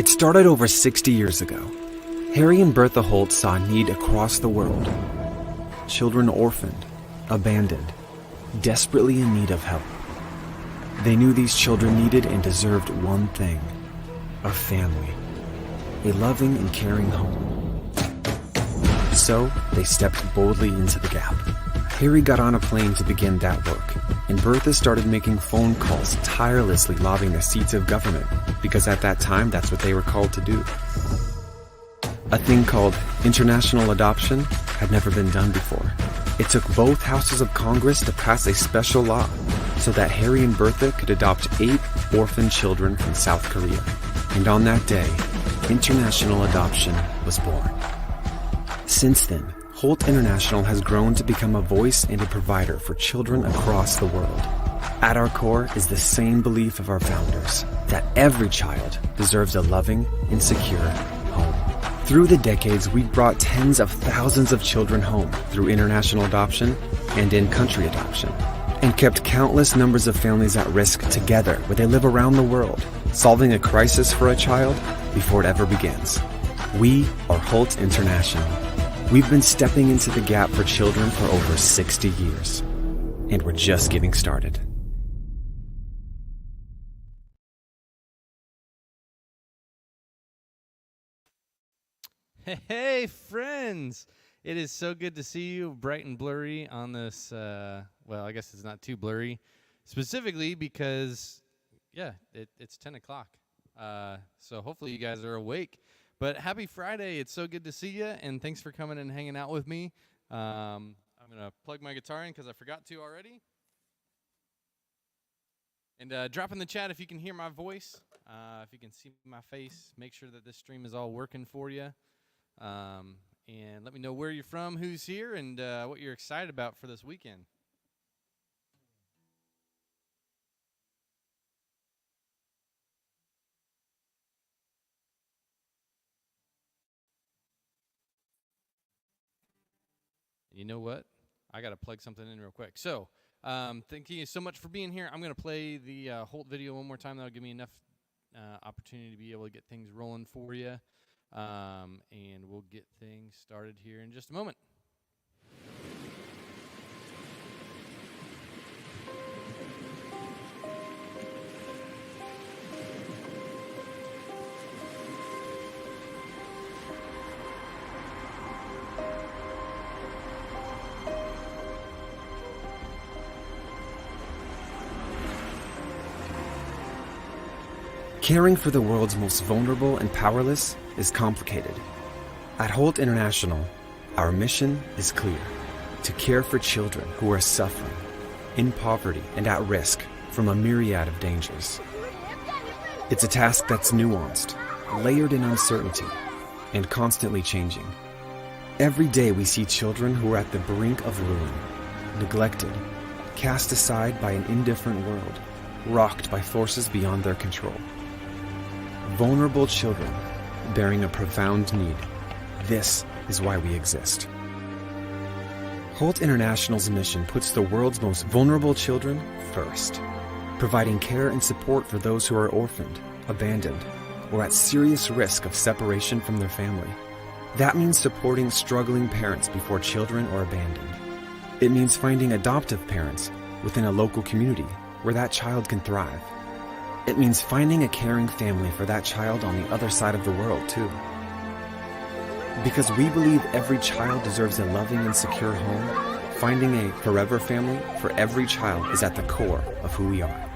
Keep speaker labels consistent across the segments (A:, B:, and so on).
A: It started over 60 years ago. Harry and Bertha Holt saw a need across the world. Children orphaned, abandoned, desperately in need of help. They knew these children needed and deserved one thing: a family, a loving and caring home. So they stepped boldly into the gap. Harry got on a plane to begin that work, and Bertha started making phone calls, tirelessly lobbying the seats of government, because at that time, that's what they were called to do. A thing called international adoption had never been done before. It took both houses of Congress to pass a special law so that Harry and Bertha could adopt 8 orphan children from South Korea. And on that day, international adoption was born. Since then, Holt International has grown to become a voice and a provider for children across the world. At our core is the same belief of our founders, that every child deserves a loving and secure home. Through the decades, we've brought tens of thousands of children home through international adoption and in-country adoption, and kept countless numbers of families at risk together where they live around the world, solving a crisis for a child before it ever begins. We are Holt International. We've been stepping into the gap for children for over 60 years, and we're just getting started.
B: Hey friends, it is so good to see you bright and blurry on this, well, I guess it's not too blurry, specifically because, yeah, it's 10 o'clock, so hopefully you guys are awake. But happy Friday, it's so good to see you, and thanks for coming and hanging out with me. I'm going to plug my guitar in because I forgot to already. And drop in the chat if you can hear my voice, if you can see my face, make sure that this stream is all working for you. And let me know where you're from, who's here, and what you're excited about for this weekend. You know what? I got to plug something in real quick. So, thank you so much for being here. I'm going to play the Holt video one more time. That'll give me enough opportunity to be able to get things rolling for you. And we'll get things started here in just a moment.
A: Caring for the world's most vulnerable and powerless is complicated. At Holt International, our mission is clear: to care for children who are suffering, in poverty, and at risk from a myriad of dangers. It's a task that's nuanced, layered in uncertainty, and constantly changing. Every day we see children who are at the brink of ruin, neglected, cast aside by an indifferent world, rocked by forces beyond their control. Vulnerable children bearing a profound need. This is why we exist. Holt International's mission puts the world's most vulnerable children first, providing care and support for those who are orphaned, abandoned, or at serious risk of separation from their family. That means supporting struggling parents before children are abandoned. It means finding adoptive parents within a local community where that child can thrive. It means finding a caring family for that child on the other side of the world, too. Because we believe every child deserves a loving and secure home, finding a forever family for every child is at the core of who we are.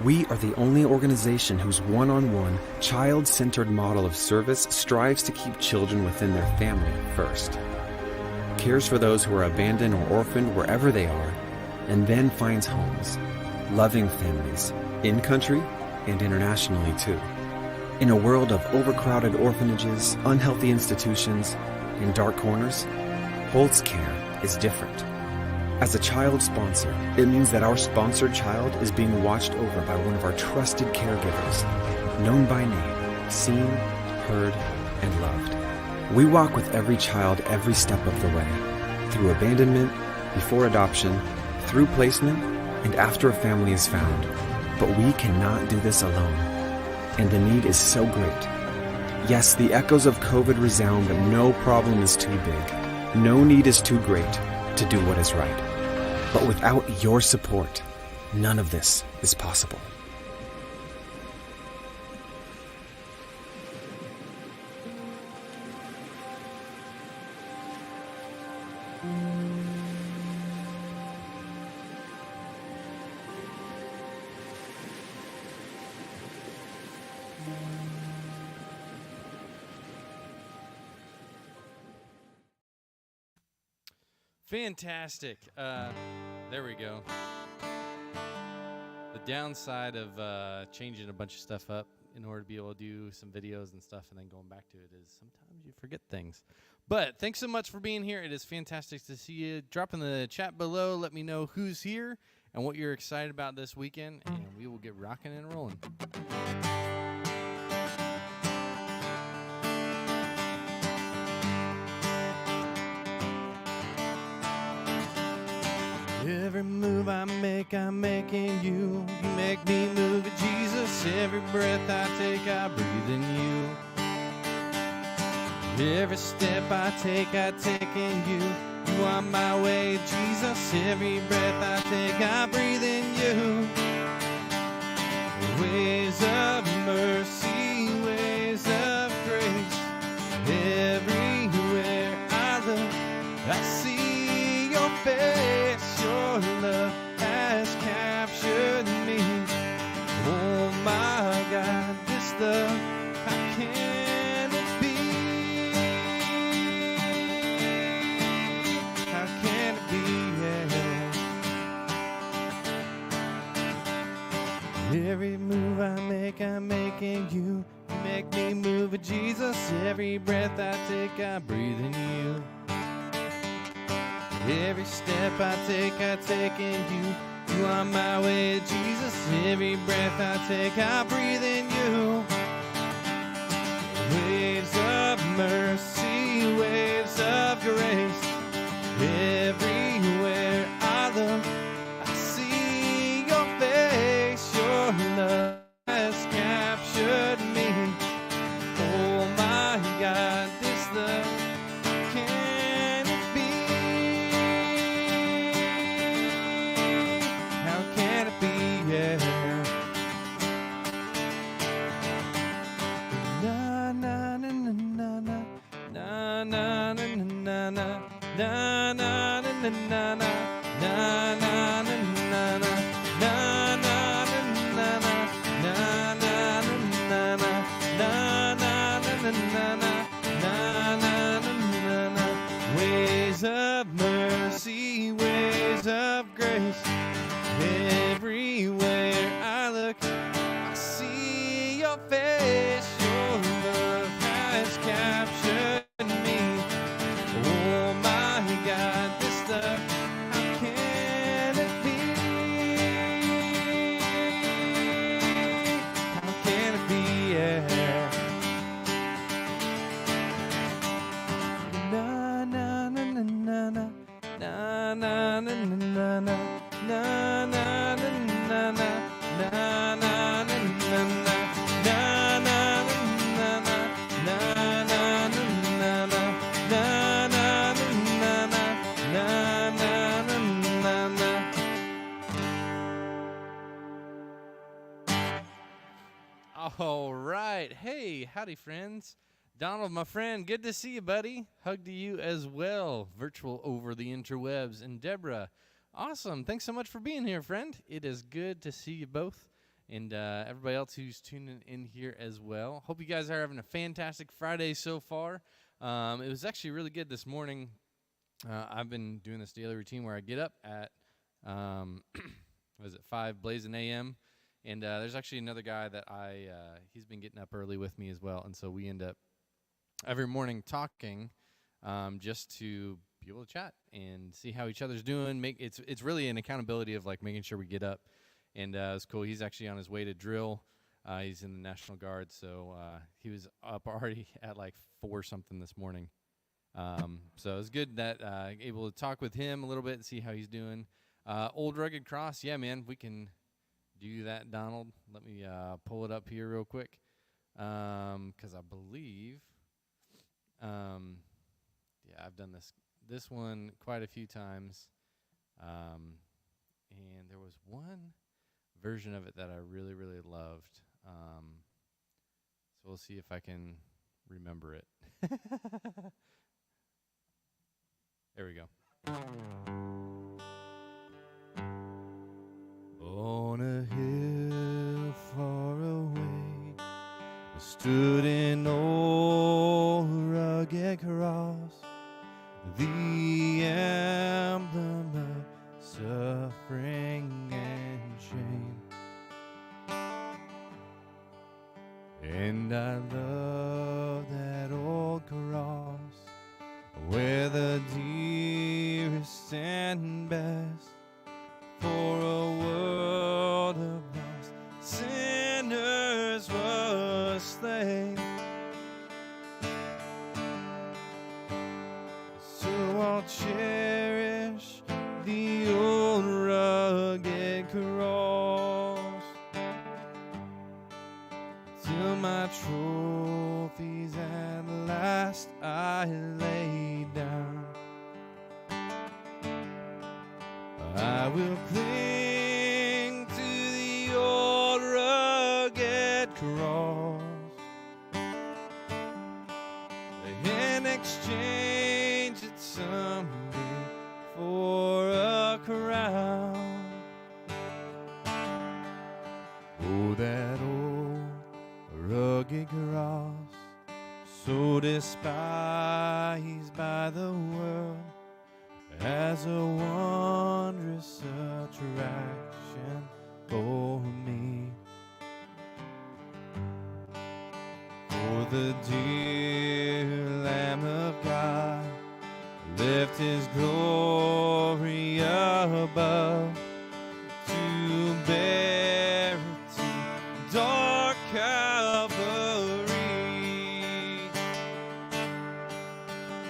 A: We are the only organization whose one-on-one, child-centered model of service strives to keep children within their family first, cares for those who are abandoned or orphaned wherever they are, and then finds homes, loving families, in-country and internationally too. In a world of overcrowded orphanages, unhealthy institutions, and dark corners, Holt's care is different. As a child sponsor, it means that our sponsored child is being watched over by one of our trusted caregivers, known by name, seen, heard, and loved. We walk with every child every step of the way, through abandonment, before adoption, through placement, and after a family is found. But we cannot do this alone, and the need is so great Yes, the echoes of COVID resound, but no problem is too big. No need is too great to do what is right. But without your support, none of this is possible.
B: Fantastic. There we go. The downside of changing a bunch of stuff up in order to be able to do some videos and stuff and then going back to it is sometimes you forget things. But thanks so much for being here. It is fantastic to see you. Drop in the chat below. Let me know who's here and what you're excited about this weekend, and we will get rocking and rolling. Every move I make, I'm making you. You make me move with Jesus. Every breath I take, I breathe in you. Every step I take in you. You are my way, Jesus. Every breath I take, I breathe in you. Ways of mercy, ways of grace. Everywhere I look, I see your face. Your love has captured me. Oh my God, this love, how can it be? How can it be? Yeah. Every move I make, I'm making you. You make me move with Jesus. Every breath I take, I breathe in you. Every step I take in you. You are my way, Jesus. Every breath I take, I breathe in you. Waves of mercy, waves of grace. Everywhere I look, I see your face. Your love has captured me. Oh my God, this love. Ways of mercy, ways of grace. Everywhere I look, I see your face. Your love has captured me. Oh my God, this love, how can it be? How can it be? Yeah. Na na na na na na na na na na na na na na na. All right. Hey, howdy, friends. Donald, my friend, good to see you, buddy. Hug to you as well, virtual over the interwebs. And Deborah, awesome. Thanks so much for being here, friend. It is good to see you both. And everybody else who's tuning in here as well. Hope you guys are having a fantastic Friday so far. It was actually really good this morning. I've been doing this daily routine where I get up at, 5 blazing a.m., and there's actually another guy that he's been getting up early with me as well, and so we end up every morning talking just to be able to chat and see how each other's doing. It's really an accountability of like making sure we get up, and it's cool. He's actually on his way to drill. He's in the National Guard, so he was up already at like 4 something this morning. So it's good that able to talk with him a little bit and see how he's doing. Old Rugged Cross, yeah, man, we can do that, Donald. Let me pull it up here real quick. because I believe, yeah, I've done this one quite a few times, and there was one version of it that I really really loved. So we'll see if I can remember it. There we go. On a hill far away stood an old rugged cross, the emblem of suffering and shame. And I love that old cross, where the dearest and best for a world of lost sinners was slain. So I'll cherish the old rugged cross till my trophies at last I lay down. I will cling to the old rugged cross and exchange it someday for a crown. Oh, that old rugged cross, so despised by the world, as a wondrous attraction for me. For the dear Lamb of God left his glory above to bear it to dark Calvary.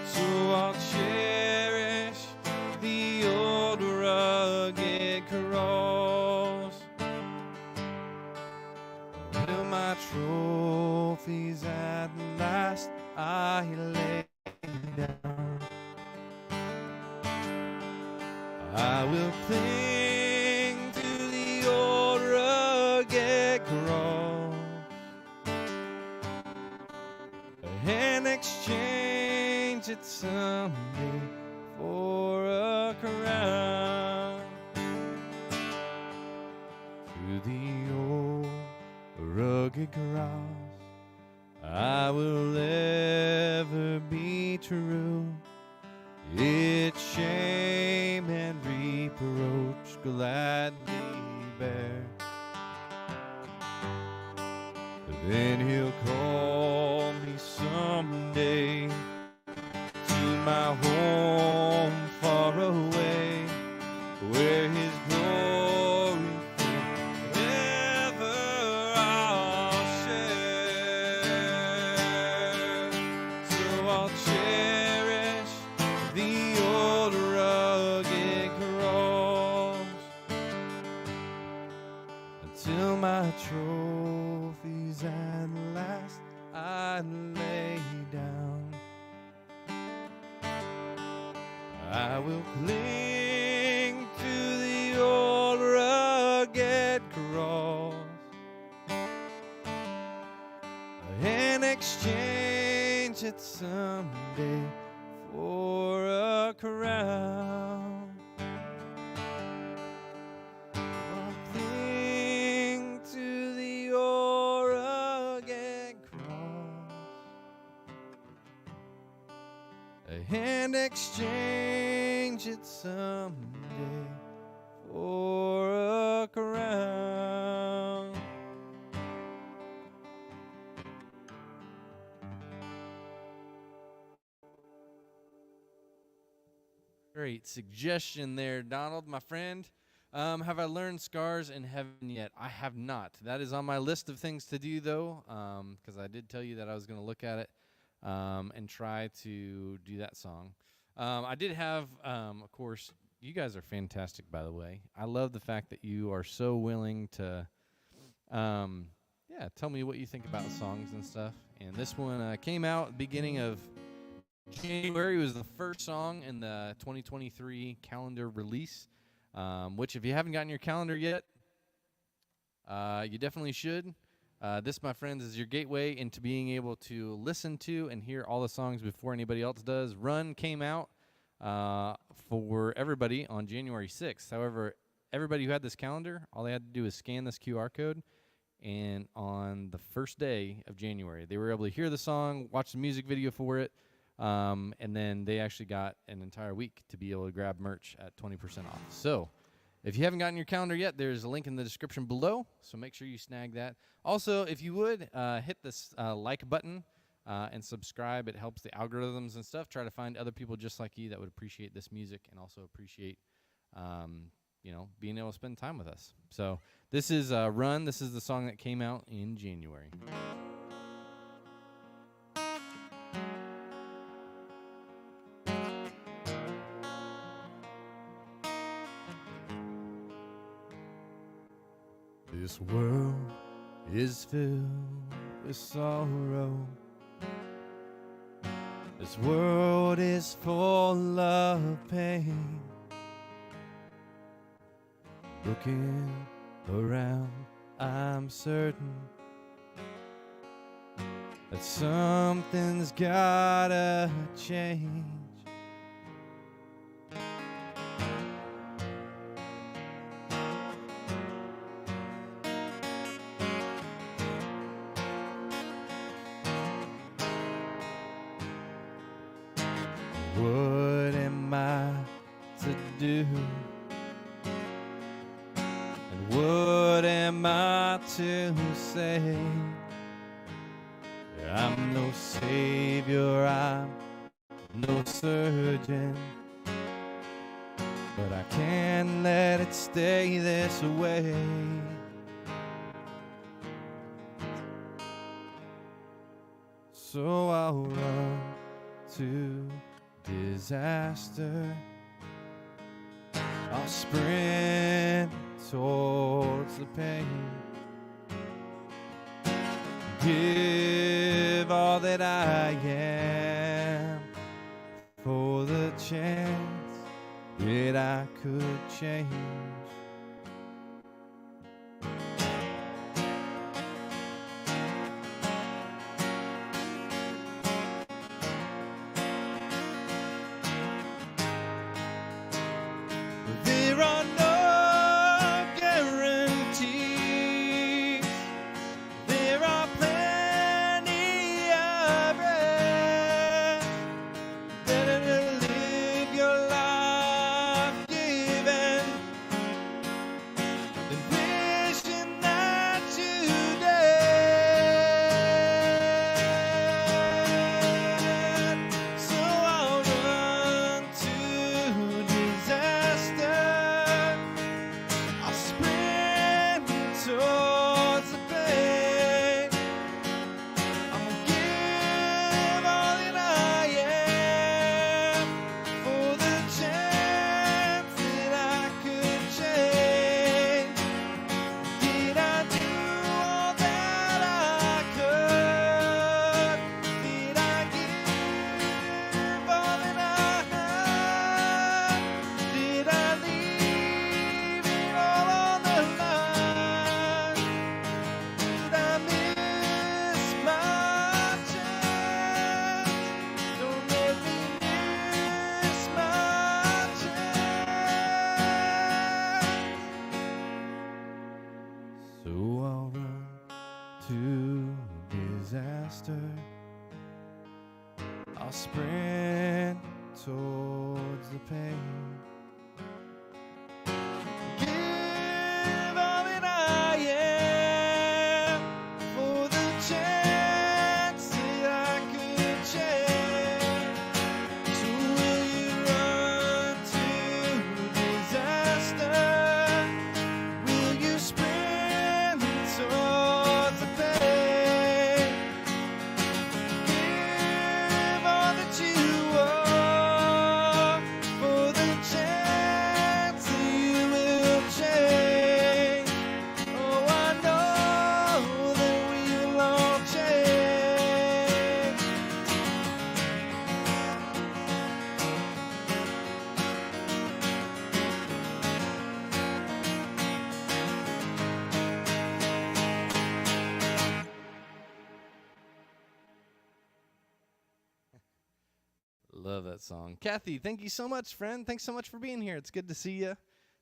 B: So I'll cherish the old rugged cross till my trophies at last I lay down. I will cling to the old rugged cross and exchange it someday for a crown. To the old rugged cross I will ever be true, its shame and reproach gladly bear. Then he'll call me someday to my home far away, where his glory forever I'll share. So I'll cherish the old rugged cross until my trophies at last I lay down. I will cling to the old rugged cross and exchange it someday for a crown. I'll cling to the old rugged cross and exchange it someday for a crown. Great suggestion there, Donald, my friend. Have I learned Scars in Heaven yet? I have not. That is on my list of things to do, though, because I did tell you that I was going to look at it and try to do that song. I did have, of course, you guys are fantastic, by the way. I love the fact that you are so willing to, yeah, tell me what you think about songs and stuff. And this one came out at the beginning of January. It was the first song in the 2023 calendar release, which if you haven't gotten your calendar yet, you definitely should. This, my friends, is your gateway into being able to listen to and hear all the songs before anybody else does. Run came out for everybody on January 6th. However, everybody who had this calendar, all they had to do is scan this QR code, and on the first day of January, they were able to hear the song, watch the music video for it, and then they actually got an entire week to be able to grab merch at 20% off. So if you haven't gotten your calendar yet, there's a link in the description below, so make sure you snag that. Also, if you would, hit this like button and subscribe. It helps the algorithms and stuff. Try to find other people just like you that would appreciate this music and also appreciate being able to spend time with us. So this is Run. This is the song that came out in January. This world is filled with sorrow. This world is full of pain. Looking around, I'm certain that something's gotta change. What am I to do? And what am I to say? I'm no savior, I'm no surgeon, but I can't let it stay this way. So I'll run to disaster. I'll sprint towards the pain. Give all that I am for the chance that I could change. There are no guarantees. There are plenty of rest. Better to live your life given than wishing that you dead. So I'll run to disaster. I'll sprint towards the pain. I'll give all that I am for the chance that I could change. Did I do all that I could? Did I give all that I had? Did I leave it all on the line? Did I miss my chance? Don't let me miss my chance. So I'll run to disaster. I'll sprint towards the pain. Give all that I am for the chance that I could change. So will you run to disaster? Will you sprint towards the pain? Give all that you are for the chance Love that song. Kathy, thank you so much, friend. Thanks so much for being here. It's good to see you.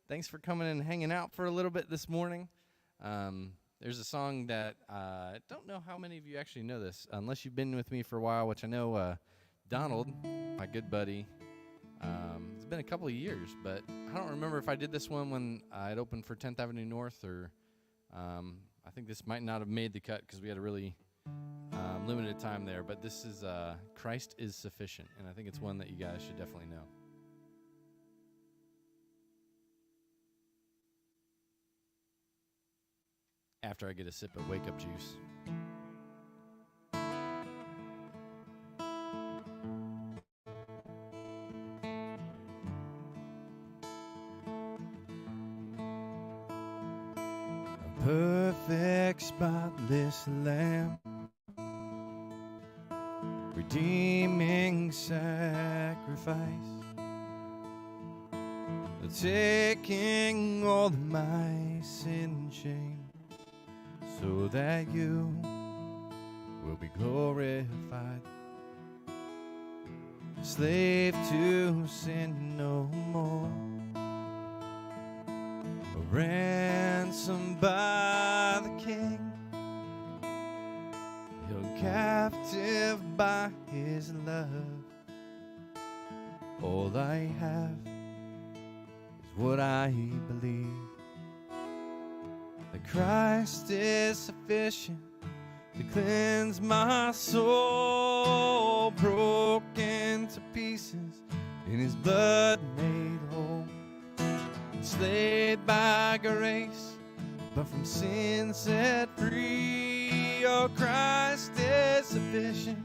B: Thanks for coming and hanging out for a little bit this morning. There's a song that I don't know how many of you actually know this, unless you've been with me for a while, which I know Donald, my good buddy, it's been a couple of years, but I don't remember if I did this one when I'd opened for 10th Avenue North, or I think this might not have made the cut because we had a really limited time there. But this is Christ is Sufficient, and I think it's one that you guys should definitely know. After I get a sip of Wake Up Juice. A perfect, spotless Lamb, redeeming sacrifice, taking all of my sin and shame, so that you will be glorified. Slave to sin no more, ransomed by the King, held captive by his love. All I have is what I believe, that Christ is sufficient to cleanse my soul, broken to pieces, in his blood made whole, enslaved by grace, but from sin set free. Oh, Christ is sufficient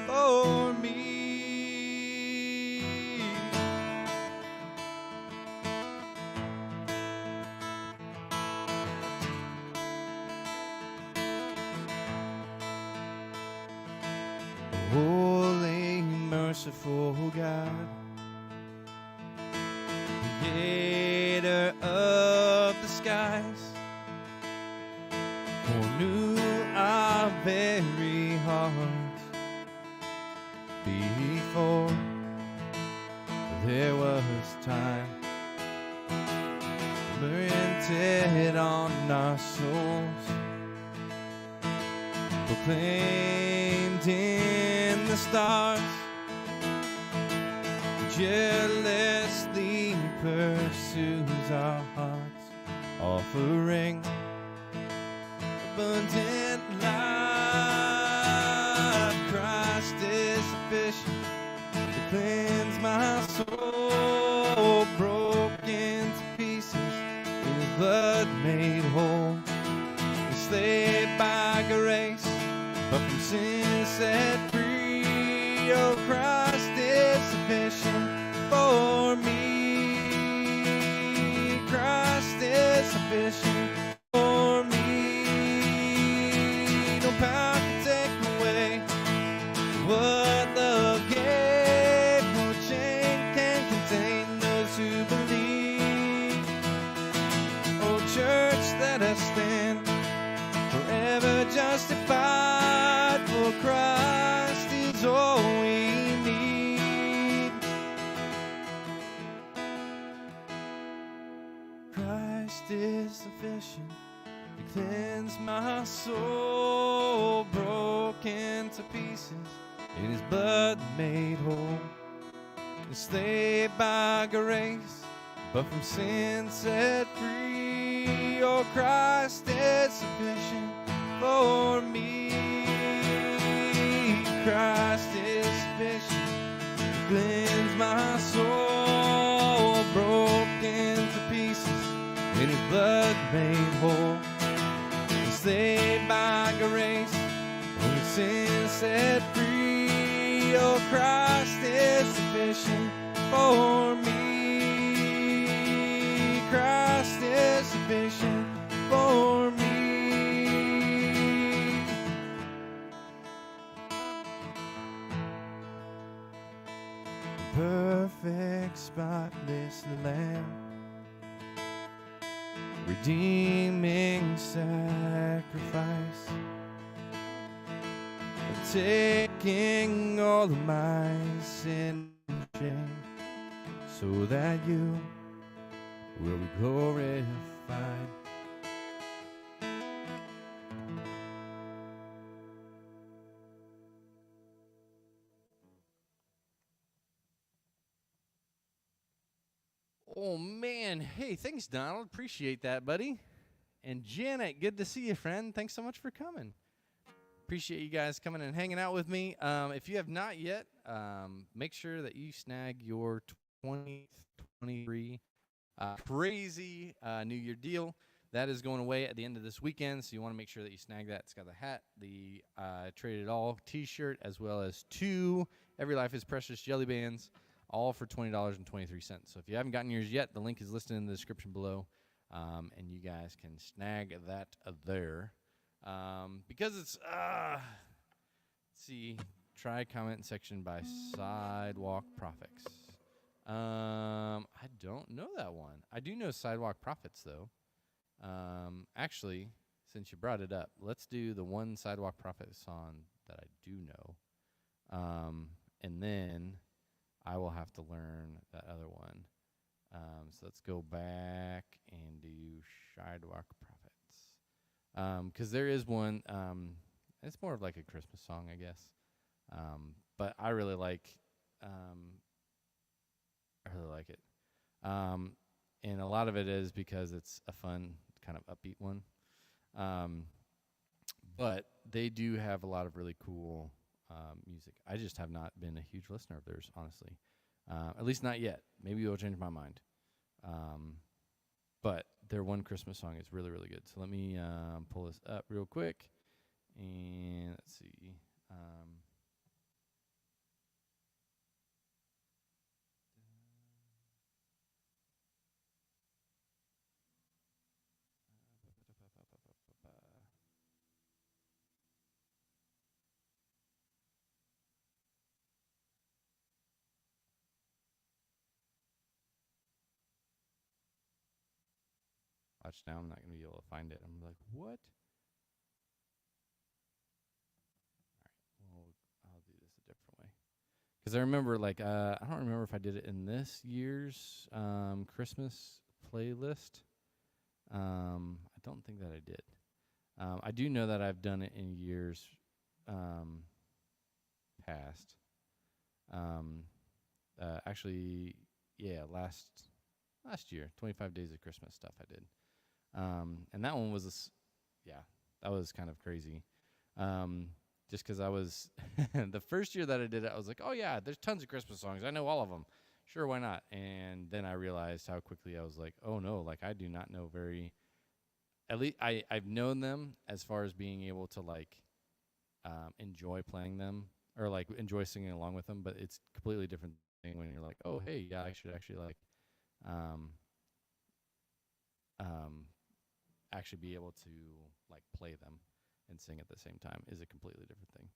B: for me. Holy, merciful God, Creator of the skies, foreknew our very hearts before there was time, printed on our souls, proclaimed in the stars, jealously pursues our hearts, offering abundant life. Christ is sufficient to cleanse my soul, broken to pieces, in his blood made whole, enslaved by grace, but from sin set free. Oh, Christ is sufficient for me. Christ is sufficient for me. No power can take away what love gave. No chain can contain those who believe. Oh, church, let us stand forever justified, for Christ is all we need. Christ is sufficient to cleanse my soul, broken to pieces, in his blood made whole, enslaved by grace, but from sin set free. Oh, Christ is sufficient for me. Christ is sufficient to cleanse my soul, broken to pieces, in his blood made whole, enslaved by grace, when sin set free. Oh, Christ is sufficient for me. Christ is sufficient for me. Perfect, spotless Lamb, redeeming sacrifice, taking all of my sin so that you will be glorified. Oh, man. Hey, thanks, Donald. Appreciate that, buddy. And Janet, good to see you, friend. Thanks so much for coming. Appreciate you guys coming and hanging out with me. If you have not yet, make sure that you snag your 2023 crazy New Year deal. That is going away at the end of this weekend, so you want to make sure that you snag that. It's got the hat, the Trade It All t-shirt, as well as 2 Every Life is Precious jelly bands, all for $20.23. So if you haven't gotten yours yet, the link is listed in the description below, and you guys can snag that there. Because it's, let's see, try comment section by Sidewalk Prophets. I don't know that one. I do know Sidewalk Prophets, though. Actually, since you brought it up, let's do the one Sidewalk Prophet song that I do know. And then I will have to learn that other one. So let's go back and do Sidewalk Prophets. Because there is one, it's more of like a Christmas song, I guess. But I really like it. And a lot of it is because it's a fun, kind of upbeat one. But they do have a lot of really cool music. I just have not been a huge listener of theirs, honestly. At least not yet. Maybe it'll change my mind. But their one Christmas song is really, really good. So let me pull this up real quick. And let's see. Watch now, I'm not going to be able to find it. I'm like, what? All right, well, I'll do this a different way. Because I remember, like, I don't remember if I did it in this year's Christmas playlist. I don't think that I did. I do know that I've done it in years past. Actually, yeah, last year, 25 Days of Christmas stuff I did. And that one was, that was kind of crazy. Just because I was, the first year that I did it, I was like, oh yeah, there's tons of Christmas songs. I know all of them. Sure, why not? And then I realized how quickly I was like, oh no, like I do not know at least I've known them as far as being able to like enjoy playing them or like enjoy singing along with them, but it's a completely different thing when you're like, oh hey, yeah, I should actually like actually be able to like play them and sing at the same time is a completely different thing.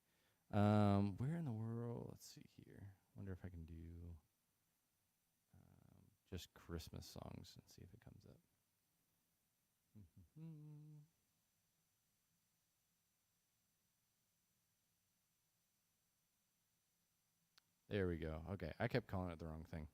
B: Where in the world? Let's see here. Wonder if I can do just Christmas songs and see if it comes up. There we go. Okay, I kept calling it the wrong thing.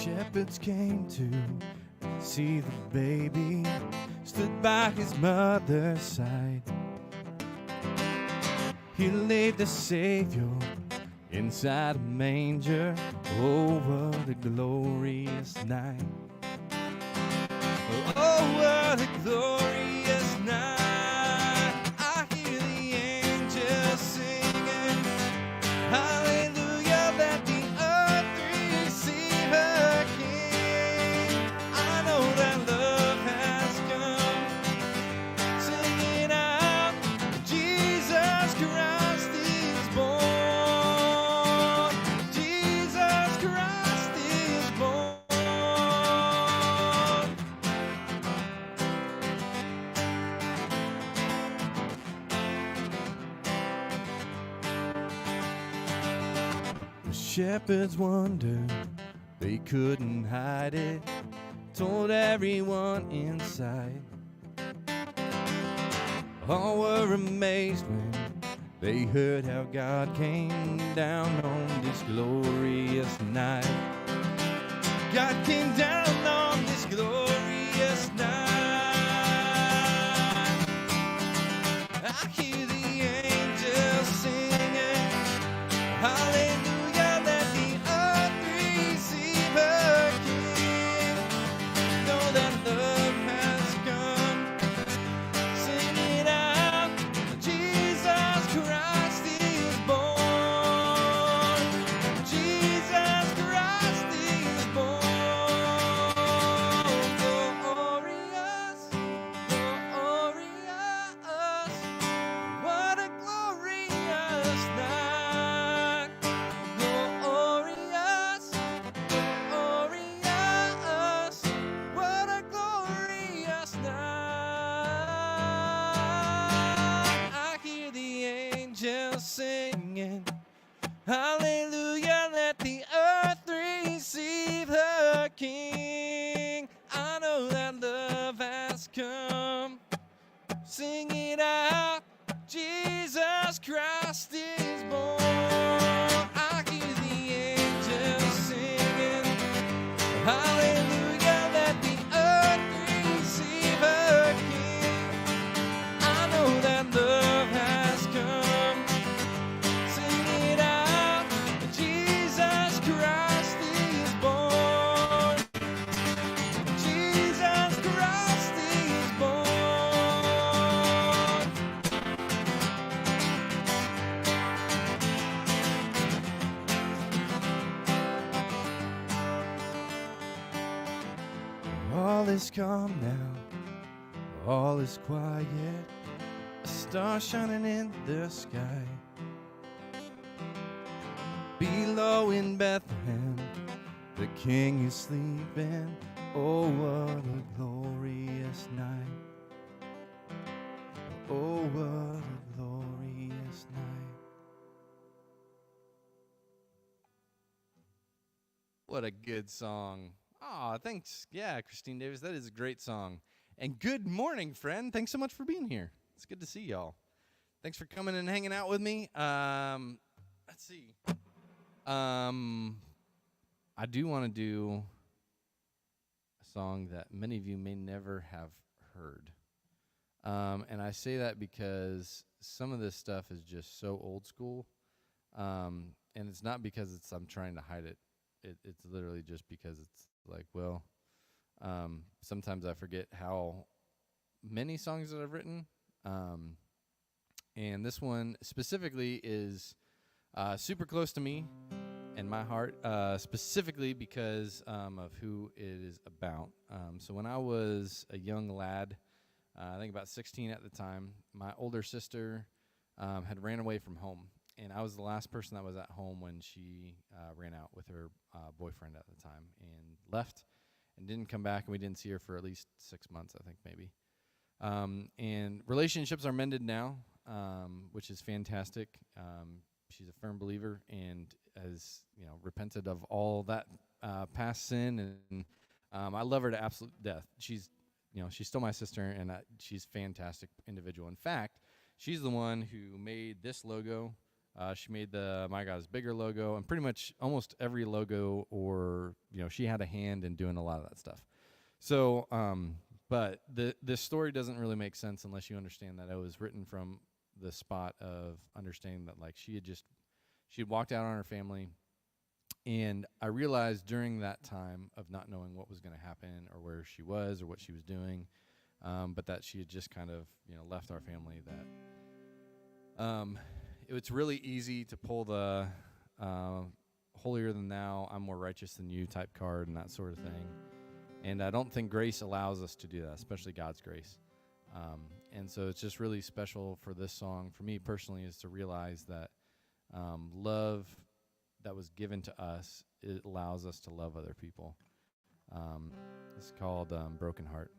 B: Shepherds came to see the baby, stood by his mother's side. He laid the Savior inside a manger. Oh, what a glorious night. Oh, what a glorious night. I hear the angels singing, hallelujah, that the earth receive her King. I know that love has come, singing out, Jesus Christ is born. Jesus Christ is born. The shepherds wondered, they couldn't hide it, told everyone inside. All were amazed when they heard how God came down on this glorious night. God came down on this glorious night. I hear the angels singing, hallelujah, let the earth receive her King. Know that love has come. Sing it out, Jesus Christ is born. Jesus Christ is born. Glorious, glorious, what a glorious night. Glorious, glorious, what a glorious night. I hear the angels singing, hallelujah, let the earth receive her King. I know that love has come. Sing it out, Jesus Christ is born. I hear the angels singing, hallelujah, let the earth receive her King. I know that love has come. Sing it out, Jesus Christ is born. Jesus Christ is born. All is calm now, all is quiet, a star shining in the sky. Below in Bethlehem, the King is sleeping. Oh, what a glorious night. Oh, what a glorious night. What a good song. Aw, thanks. Yeah, Christine Davis, that is a great song. And good morning, friend. Thanks so much for being here. It's good to see y'all. Thanks for coming and hanging out with me. Let's see. I do want to do a song that many of you may never have heard. And I say that because some of this stuff is just so old school. And it's not because I'm trying to hide it. It's literally just because it's like, well, sometimes I forget how many songs that I've written. And this one specifically is super close to me and my heart, specifically because of who it is about. So when I was a young lad, I think about 16 at the time, my older sister had ran away from home. And I was the last person that was at home when she ran out with her boyfriend at the time and left and didn't come back, and we didn't see her for at least 6 months, I think, maybe. And relationships are mended now, which is fantastic. She's a firm believer and has, repented of all that past sin, and I love her to absolute death. She's still my sister, and she's a fantastic individual. In fact, she's the one who made this logo. She made the My God is Bigger logo, and pretty much almost every logo, or she had a hand in doing a lot of that stuff. So, but this story doesn't really make sense unless you understand that it was written from the spot of understanding that, like, she had walked out on her family, and I realized during that time of not knowing what was going to happen or where she was or what she was doing, but that she had just kind of left our family, that it's really easy to pull the holier than thou, I'm more righteous than you type card and that sort of thing. And I don't think grace allows us to do that, especially God's grace. And so it's just really special for this song, for me personally, is to realize that love that was given to us, it allows us to love other people. It's called Broken Heart.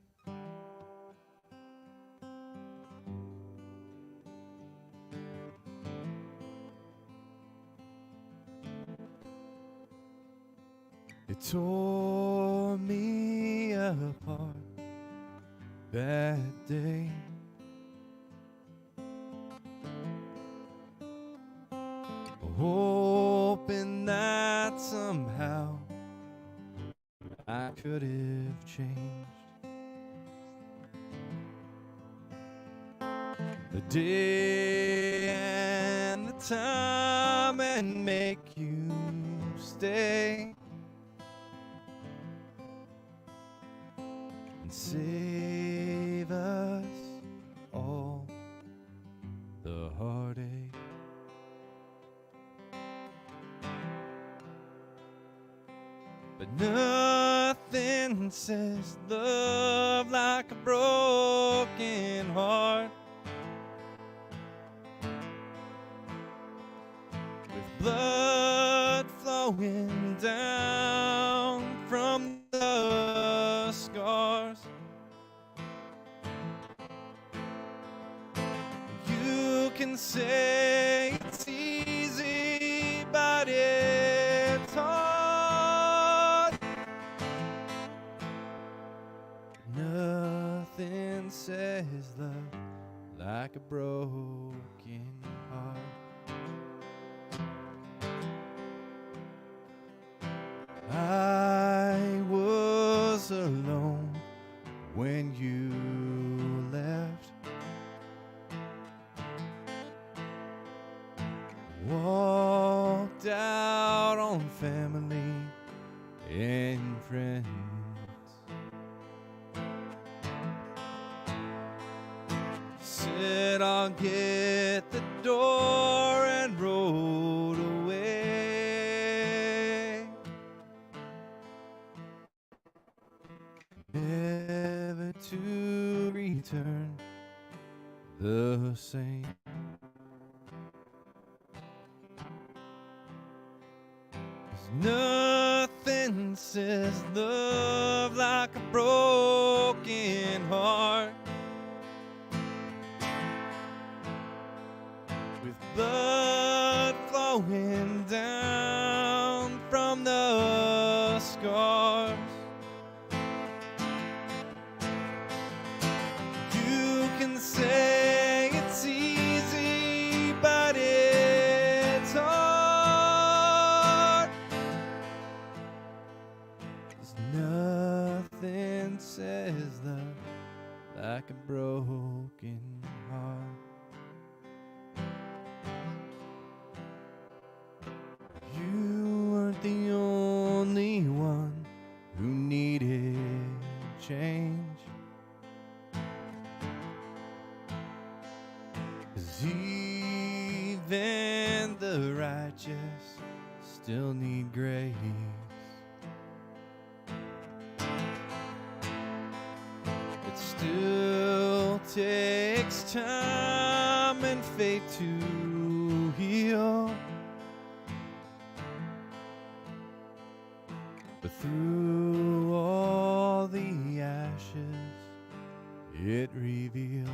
B: It
C: tore me apart that day. Hoping that somehow I could have changed the day and the time and make you stay and save us all the heartache. But nothing says love like a broken heart, with blood flowing down from the scars. You can say it's easy, but it's hard. Nothing says love like a broken heart. I was alone when you left. Walked out on family and friends. Said I'll get the door and rode away, never to return the same. 'Cause nothing says love like a broken heart, with blood flowing down from the scars. You can say it's easy, but it's hard. 'Cause nothing says love like a broken heart. You weren't the only one who needed change. 'Cause even the righteous still need grace. It still takes time and faith to heal. But through all the ashes, it reveals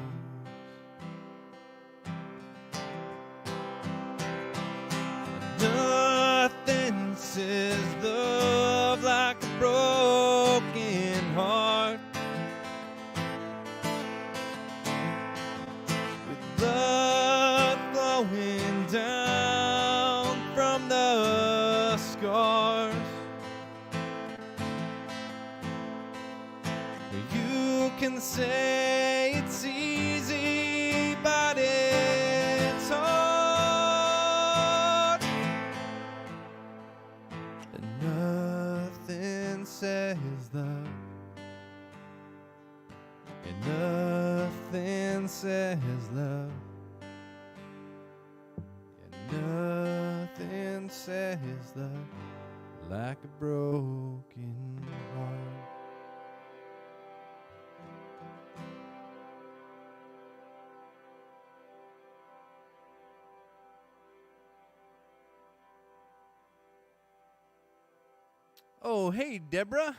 C: nothing says love like a broken heart, with blood flowing down from the scars. You can say it's easy, but it's hard. And nothing says love, and nothing says love, and nothing says love like a broken heart. Oh, hey, Deborah.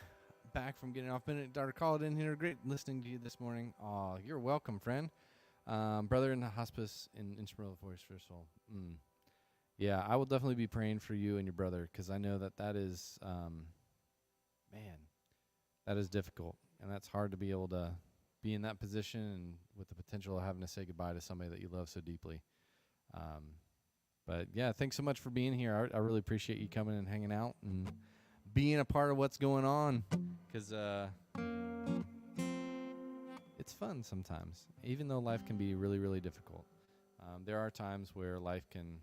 C: Back from getting off Benedict Daughter called in here. Great listening to you this morning. Oh, you're welcome, friend. Brother in the hospice in Instrumental Voice for Soul. Yeah, I will definitely be praying for you and your brother, because I know that is
B: that is difficult, and that's hard to be able to be in that position and with the potential of having to say goodbye to somebody that you love so deeply. But yeah, thanks so much for being here. I really appreciate you coming and hanging out and being a part of what's going on, because it's fun sometimes, even though life can be really, really difficult. There are times where life can,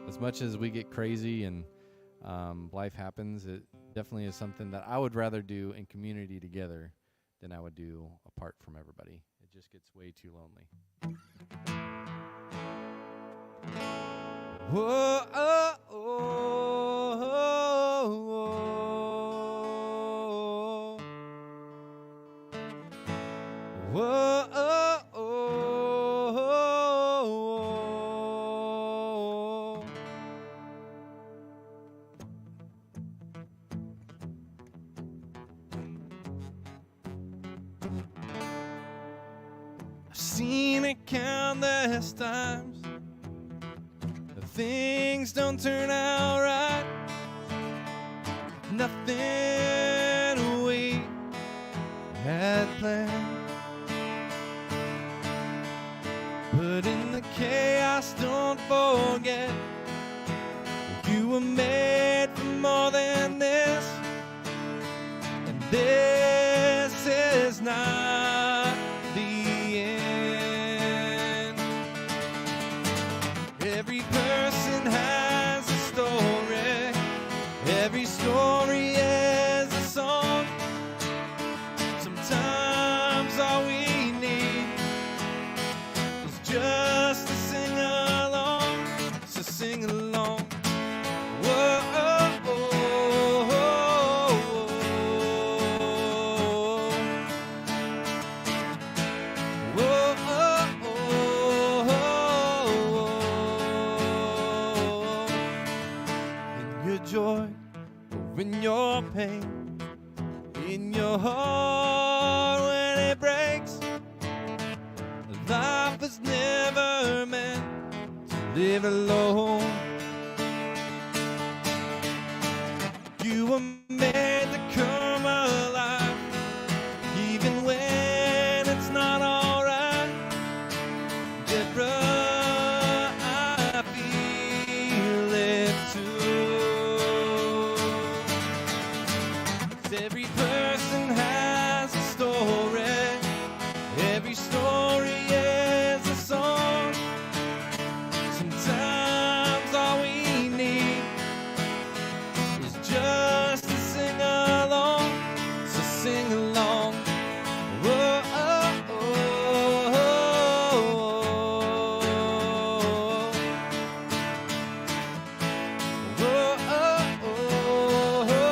B: as much as we get crazy and life happens, it definitely is something that I would rather do in community together than I would do apart from everybody. It just gets way too lonely. Whoa, oh, oh, oh, oh. Whoa, oh, oh, oh. I've seen it countless times. Things don't turn out right. Nothing we had planned. But in the chaos, don't forget you were made for more than this. And this is not the end. Every person has a story. Every story is a song. Sometimes all we need is just to sing along. So sing along. Whoa, oh, oh, oh, oh. Whoa, oh, oh, oh. In your joy or in your pain, in your heart when it breaks, life was never meant to live alone. You were made to come alive, even when it's not alright. Deborah, I feel it too. 'Cause every person has a story. Every story is a song. Sometimes all we need is just to sing along. So sing along. Whoa, oh, oh, oh, oh. Whoa, oh, oh, oh,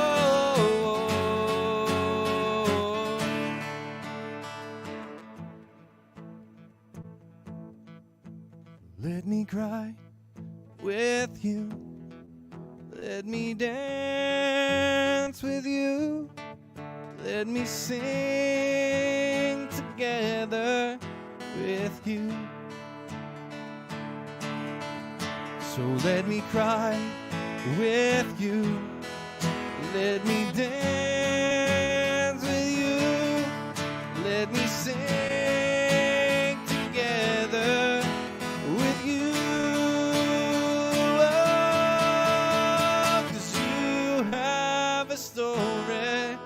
B: oh. Let me cry with you. Let me dance with you. Let me sing together with you. So let me cry with you. Let me dance with you. Let me sing together with you. Oh, 'cause you have a story.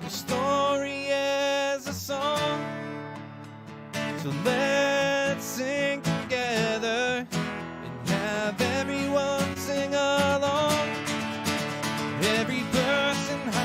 B: The story is a song. So let's sing together and have everyone sing along. Every person has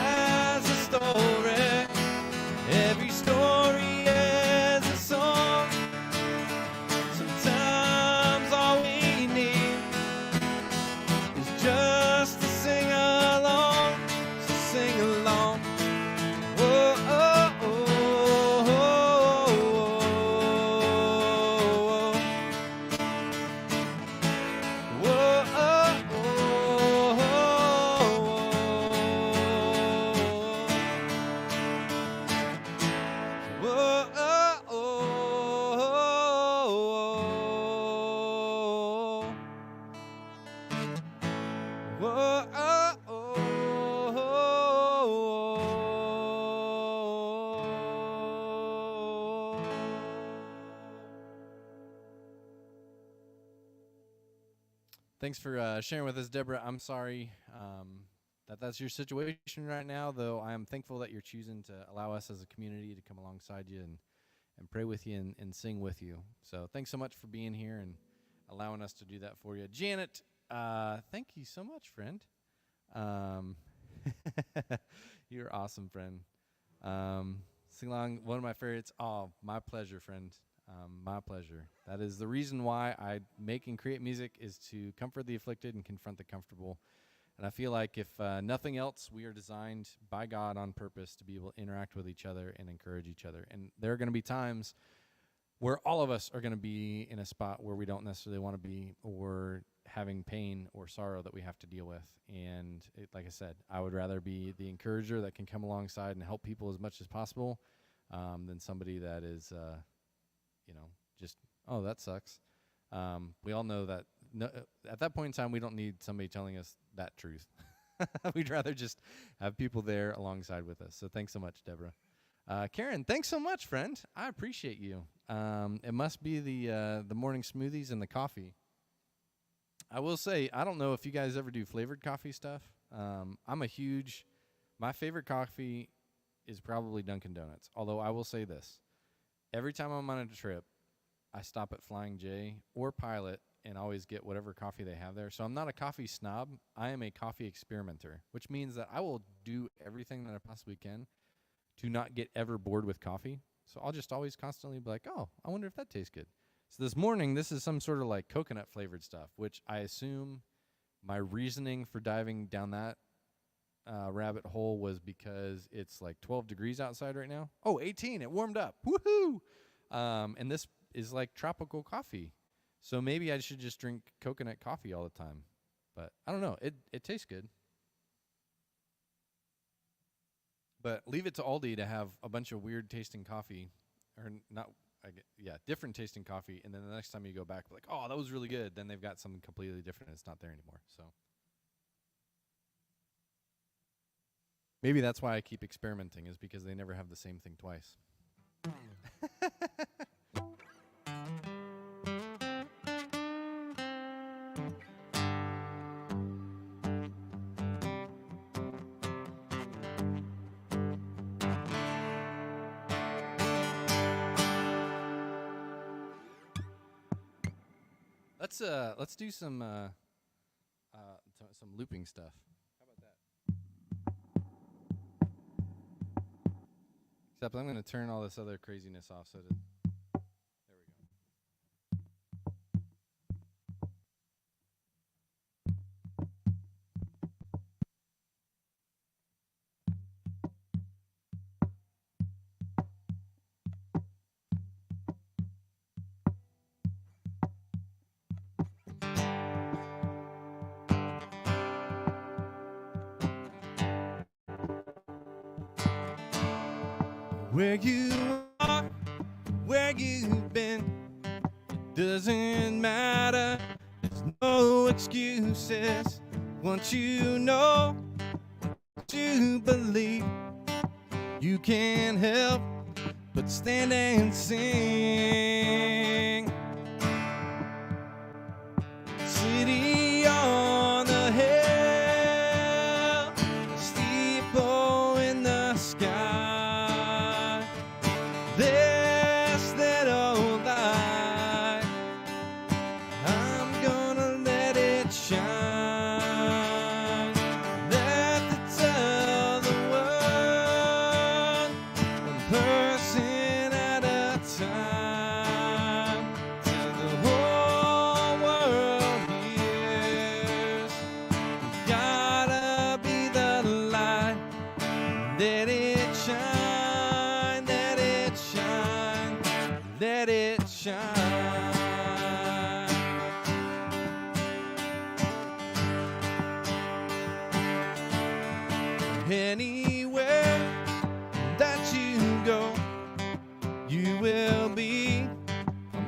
C: Thanks for sharing with us, Deborah. I'm sorry that that's your situation right now, though I am thankful that you're choosing to allow us as a community to come alongside you and pray with you and sing with you. So thanks so much for being here and allowing us to do that for you. Janet, thank you so much, friend. You're awesome, friend. Sing along, one of my favorites. Oh, my pleasure, friend. My pleasure. That is the reason why I make and create music, is to comfort the afflicted and confront the comfortable. And I feel like if nothing else, we are designed by God on purpose to be able to interact with each other and encourage each other. And there are going to be times where all of us are going to be in a spot where we don't necessarily want to be, or having pain or sorrow that we have to deal with. And like I said, I would rather be the encourager that can come alongside and help people as much as possible than somebody that is, just, oh, that sucks. We all know that at that point in time, we don't need somebody telling us that truth. We'd rather just have people there alongside with us. So thanks so much, Deborah. Karen, thanks so much, friend. I appreciate you. It must be the morning smoothies and the coffee. I will say, I don't know if you guys ever do flavored coffee stuff. My favorite coffee is probably Dunkin' Donuts. Although I will say this, every time I'm on a trip, I stop at Flying J or Pilot and always get whatever coffee they have there. So I'm not a coffee snob. I am a coffee experimenter, which means that I will do everything that I possibly can to not get ever bored with coffee. So I'll just always constantly be like, oh, I wonder if that tastes good. So this morning, this is some sort of like coconut flavored stuff, which I assume my reasoning for diving down that rabbit hole was because it's like 12 degrees outside right now. Oh, 18, it warmed up. Woohoo! And this is like tropical coffee. So maybe I should just drink coconut coffee all the time. But I don't know. It tastes good. But leave it to Aldi to have a bunch of weird tasting coffee, or not, different tasting coffee, and then the next time you go back, like, oh, that was really good. Then they've got something completely different, and it's not there anymore. So maybe that's why I keep experimenting, is because they never have the same thing twice. Let's do some looping stuff. How about that? Except I'm going to turn all this other craziness off so that there we go. Where you are, where you've been, it doesn't matter, there's no excuses. Once you know, once you believe, you can't help but stand and sing. City on the hill, steeple in the sky. This little light, I'm gonna let it shine. Let it tell the world, one person at a time, till the whole world hears. You gotta be the light, let it shine. Let it shine. Anywhere that you go, you will be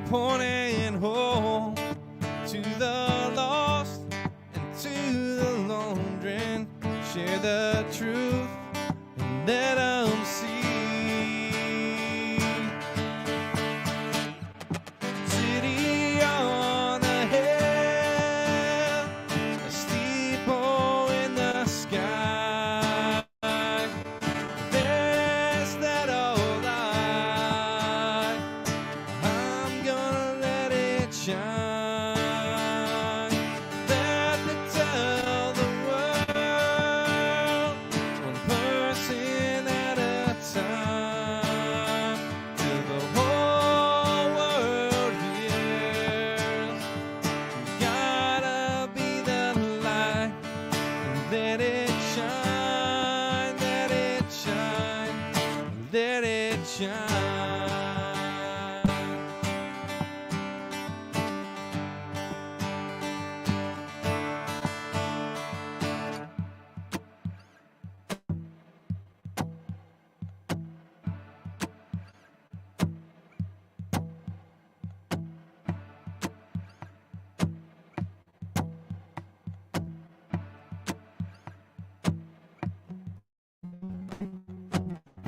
C: pointing home to the lost and to the wandering. Share the truth and let them see. City on a hill,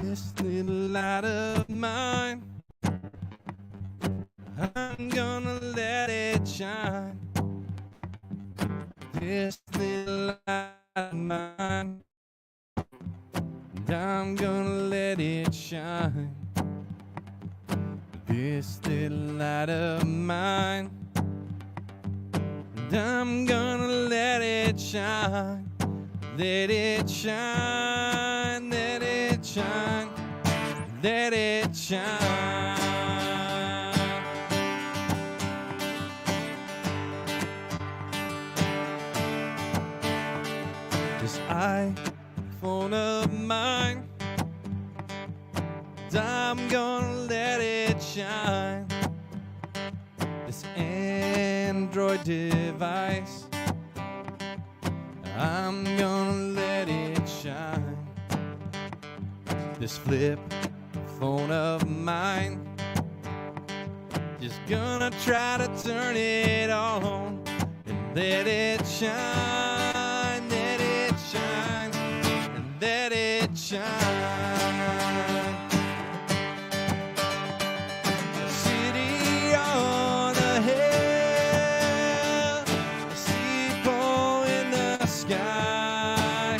C: This little light of mine, I'm gonna let it shine. This little light of mine, and I'm gonna let it shine. This little light of mine, and I'm gonna let it shine. Let it shine, let it shine, let it shine. This iPhone of mine, and I'm gonna let it shine. This Android device, I'm gonna let it shine. This flip phone of mine, just gonna try to turn it on and let it shine, let it shine, and let it shine. A city on a hill, a steeple in the sky.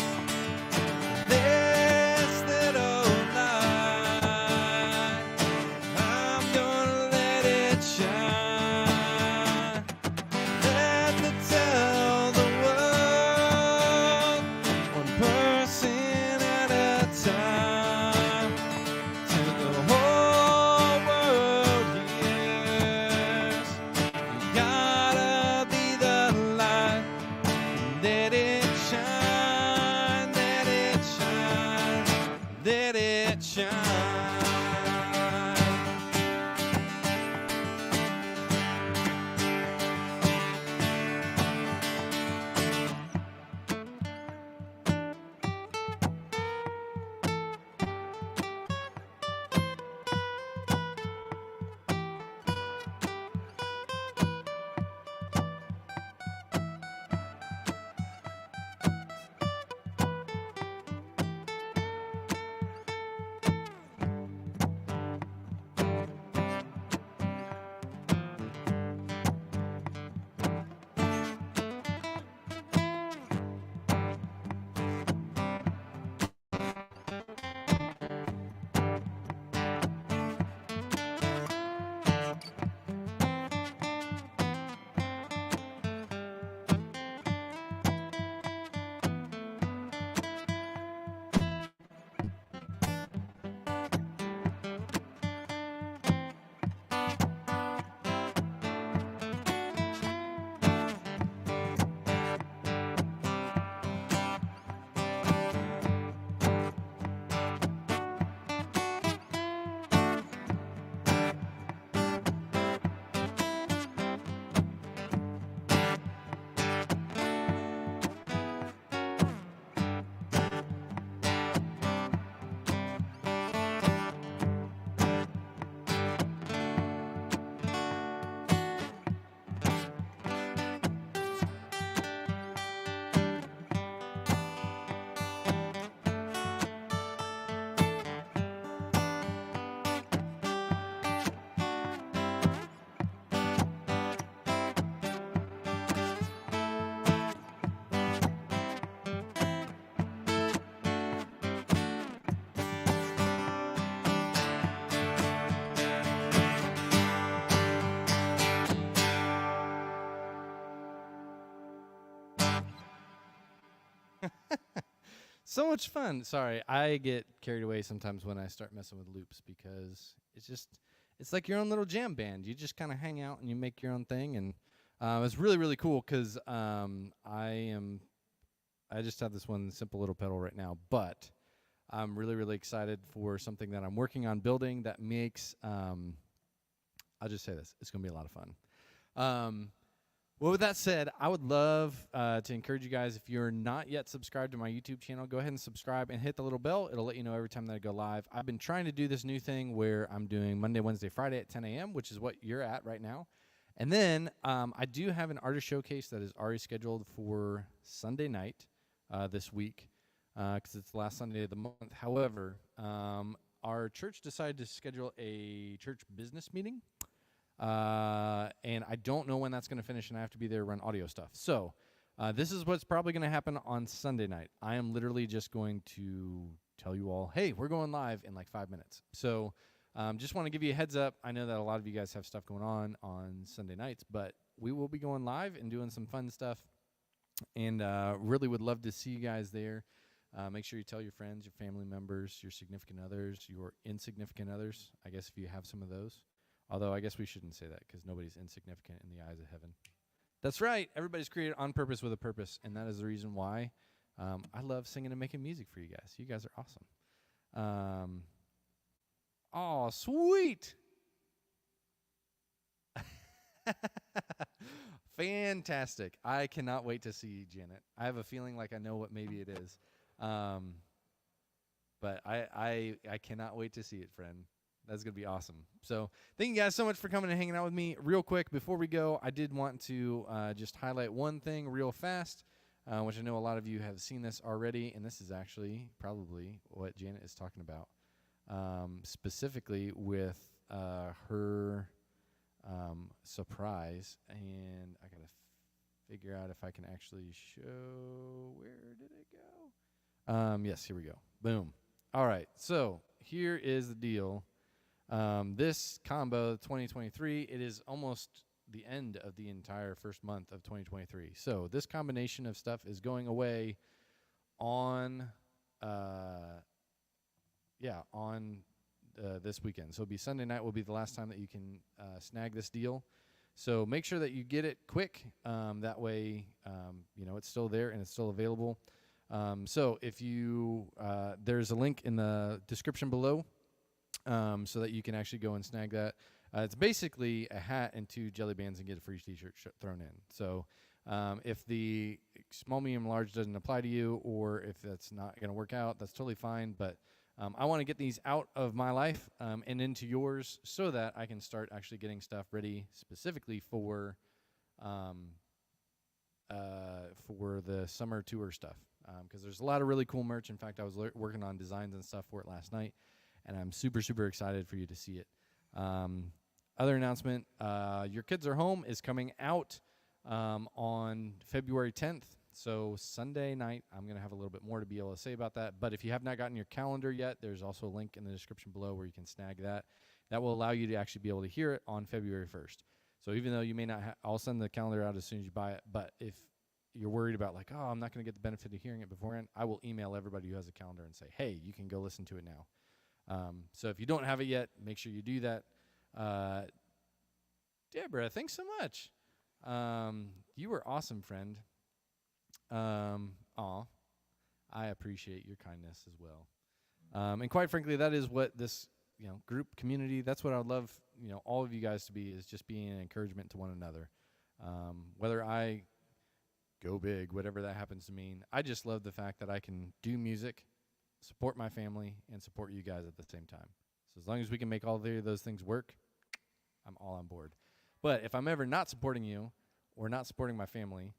C: This little light, I'm gonna let it shine. Let me tell the world, one person at a time, till the whole world hears. You gotta be the light. Let it shine, let it shine, let it shine. So much fun. Sorry, I get carried away sometimes when I start messing with loops because it's like your own little jam band. You just kind of hang out and you make your own thing, and it's really, really cool because I just have this one simple little pedal right now, but I'm really, really excited for something that I'm working on building that makes, I'll just say this, it's going to be a lot of fun. Well, with that said, I would love to encourage you guys, if you're not yet subscribed to my YouTube channel, go ahead and subscribe and hit the little bell. It'll let you know every time that I go live. I've been trying to do this new thing where I'm doing Monday, Wednesday, Friday at 10 a.m., which is what you're at right now. And then I do have an artist showcase that is already scheduled for Sunday night this week. because it's the last Sunday of the month. However, our church decided to schedule a church business meeting, and I don't know when that's going to finish, and I have to be there to run audio stuff. So this is what's probably going to happen on Sunday night. I am literally just going to tell you all, hey, we're going live in like 5 minutes. So just want to give you a heads up. I know that a lot of you guys have stuff going on Sunday nights, but we will be going live and doing some fun stuff, and really would love to see you guys there. Make sure you tell your friends, your family members, your significant others, your insignificant others, I guess if you have some of those. Although I guess we shouldn't say that because nobody's insignificant in the eyes of heaven. That's right. Everybody's created on purpose with a purpose, and that is the reason why I love singing and making music for you guys. You guys are awesome. Oh, sweet. Fantastic. I cannot wait to see you, Janet. I have a feeling like I know what maybe it is. But I cannot wait to see it, friend. That's going to be awesome. So thank you guys so much for coming and hanging out with me. Real quick, before we go, I did want to just highlight one thing real fast, which I know a lot of you have seen this already, and this is actually probably what Janet is talking about, specifically with her surprise. And I got to figure out if I can actually show, where did it go? Yes, here we go. Boom. All right, so here is the deal. This combo 2023, it is almost the end of the entire first month of 2023. So this combination of stuff is going away on this weekend. So it'll be Sunday night will be the last time that you can snag this deal. So make sure that you get it quick. That way, it's still there and it's still available. So if you, there's a link in the description below, so that you can actually go and snag that. It's basically a hat and 2 jelly bands and get a free t-shirt thrown in. So if the small, medium, large doesn't apply to you, or if that's not going to work out, that's totally fine. But I want to get these out of my life and into yours so that I can start actually getting stuff ready specifically for the summer tour stuff. Because there's a lot of really cool merch. In fact, I was working on designs and stuff for it last night, and I'm super, super excited for you to see it. Other announcement, Your Kids Are Home is coming out on February 10th. So Sunday night, I'm going to have a little bit more to be able to say about that. But if you have not gotten your calendar yet, there's also a link in the description below where you can snag that. That will allow you to actually be able to hear it on February 1st. So even though you may not I'll send the calendar out as soon as you buy it. But if you're worried about like, oh, I'm not going to get the benefit of hearing it beforehand, I will email everybody who has a calendar and say, hey, you can go listen to it now. So if you don't have it yet, make sure you do that. Deborah, thanks so much. You were awesome, friend. I appreciate your kindness as well. And quite frankly, that is what this, group community, that's what I would love, all of you guys to be, is just being an encouragement to one another. Whether I go big, whatever that happens to mean, I just love the fact that I can do music, support my family, and support you guys at the same time. So as long as we can make all three of those things work, I'm all on board. But if I'm ever not supporting you or not supporting my family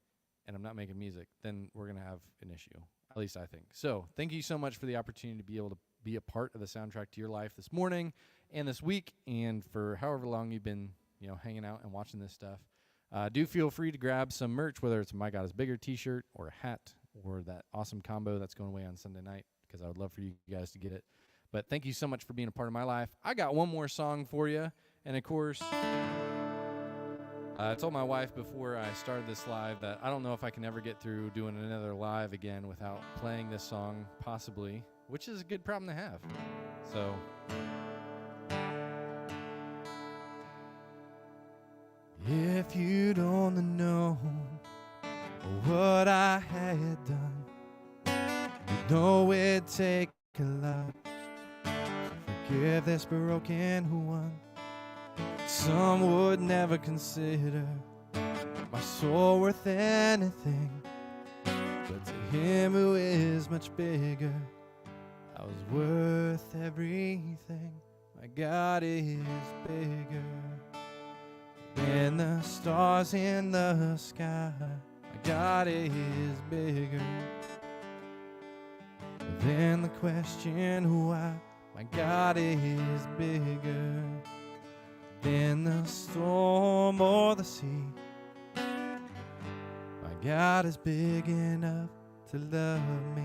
C: and I'm not making music, then we're going to have an issue, at least I think. So thank you so much for the opportunity to be able to be a part of the soundtrack to your life this morning and this week, and for however long you've been, hanging out and watching this stuff. Do feel free to grab some merch, whether it's a My God is Bigger t-shirt or a hat or that awesome combo that's going away on Sunday night, because I would love for you guys to get it. But thank you so much for being a part of my life. I got one more song for you. And, of course, I told my wife before I started this live that I don't know if I can ever get through doing another live again without playing this song, possibly, which is a good problem to have. So, if you'd only known what I had done, you'd know it'd take a lot to forgive this broken one. Some would never consider my soul worth anything, but to him who is much bigger, I was worth everything. My God is bigger than the stars in the sky. My God is bigger Then the question why my God is bigger than the storm or the sea. My God is big enough to love me.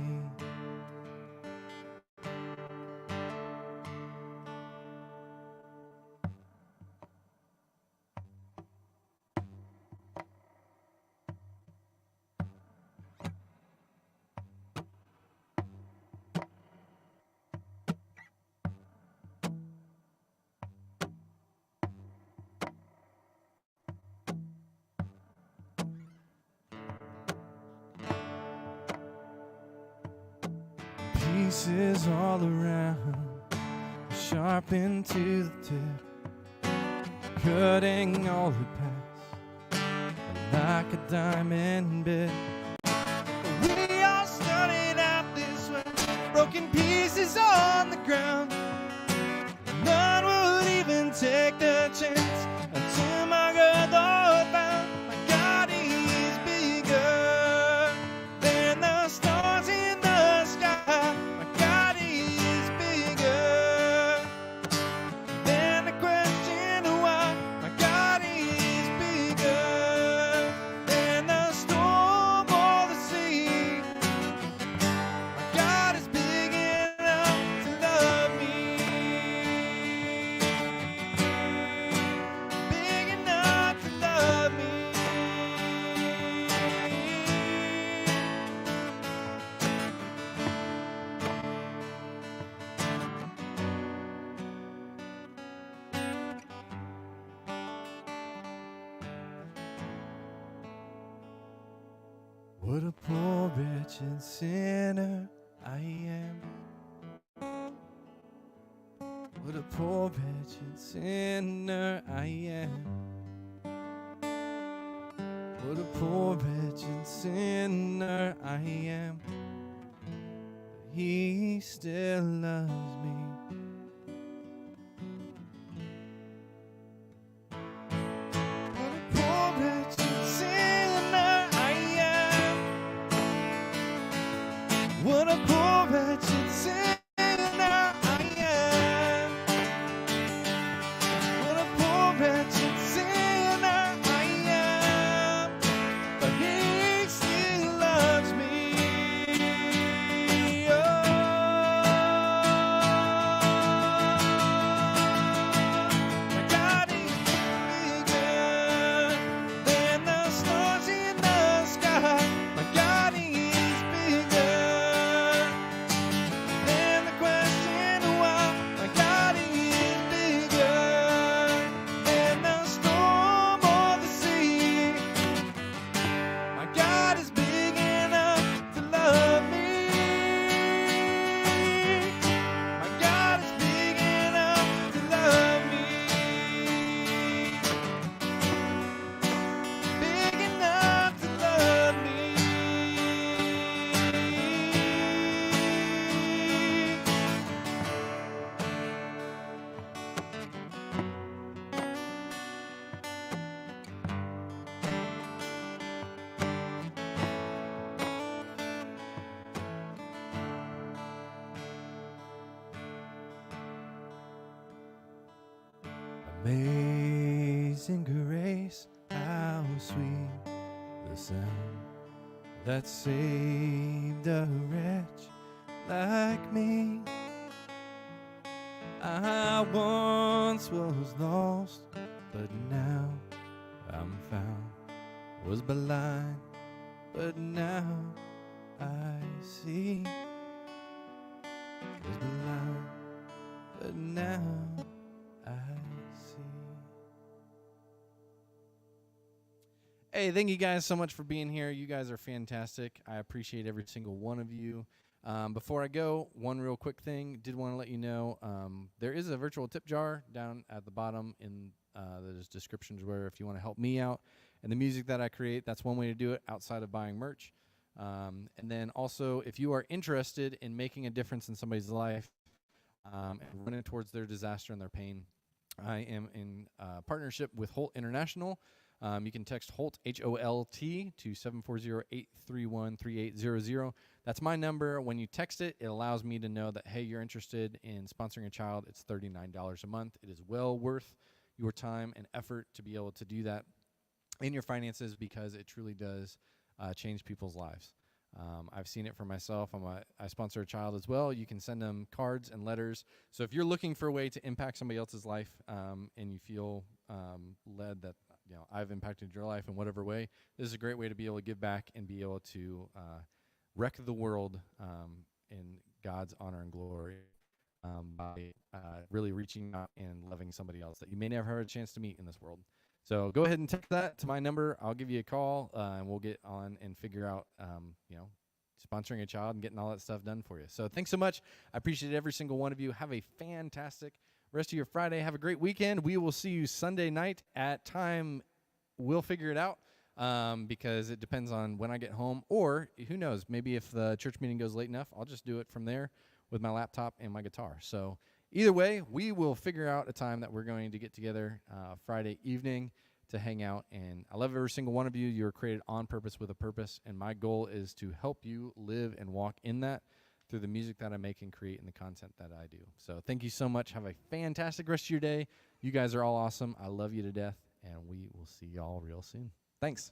C: Pieces all around, sharpened to the tip, cutting all the paths like a diamond bit. We all started out this way, broken pieces on the ground. None would even take the chance until my girl thought found. My God is bigger than the stars in the sky. My God is bigger than the question why. My God is bigger than the storm or the sea. My God is big enough to love me. Big enough to love me. What a poor, wretched sinner I am. What a poor, wretched sinner I am. What a poor, wretched sinner I am. But he still loves me. What a poor, wretched sinner I am. What a poor, wretched sinner I am. What a poor, wretched sinner I am. But he still loves me. My God is bigger than the stars in the sky. My God is bigger than the question why. My God is bigger than the storm or the sea. My God is big enough to love me. My God is big enough to love me. Big enough to love me. Amazing grace, how sweet the sound that saved a wretch like me. I once was lost, but now I'm found. Was blind, but now I see. Was blind, but now I see. Hey, thank you guys so much for being here. You guys are fantastic. I appreciate every single one of you. Before I go, one real quick thing. Did want to let you know there is a virtual tip jar down at the bottom in the descriptions where if you want to help me out and the music that I create, that's one way to do it outside of buying merch. And then also, if you are interested in making a difference in somebody's life and running towards their disaster and their pain, I am in partnership with Holt International. You can text HOLT, H-O-L-T, to 740-831-3800. That's my number. When you text it, it allows me to know that, hey, you're interested in sponsoring a child. It's $39 a month. It is well worth your time and effort to be able to do that in your finances, because it truly does change people's lives. I've seen it for myself. I sponsor a child as well. You can send them cards and letters. So if you're looking for a way to impact somebody else's life, and you feel led that I've impacted your life in whatever way, this is a great way to be able to give back and be able to wreck the world in God's honor and glory by really reaching out and loving somebody else that you may never have a chance to meet in this world. So go ahead and text that to my number. I'll give you a call, and we'll get on and figure out, sponsoring a child and getting all that stuff done for you. So thanks so much. I appreciate every single one of you. Have a fantastic rest of your Friday. Have a great weekend. We will see you Sunday night at time. We'll figure it out because it depends on when I get home. Or who knows, maybe if the church meeting goes late enough, I'll just do it from there with my laptop and my guitar. So either way, we will figure out a time that we're going to get together Friday evening to hang out. And I love every single one of you. You're created on purpose with a purpose. And my goal is to help you live and walk in that through the music that I make and create and the content that I do. So thank you so much. Have a fantastic rest of your day. You guys are all awesome. I love you to death. And we will see y'all real soon. Thanks.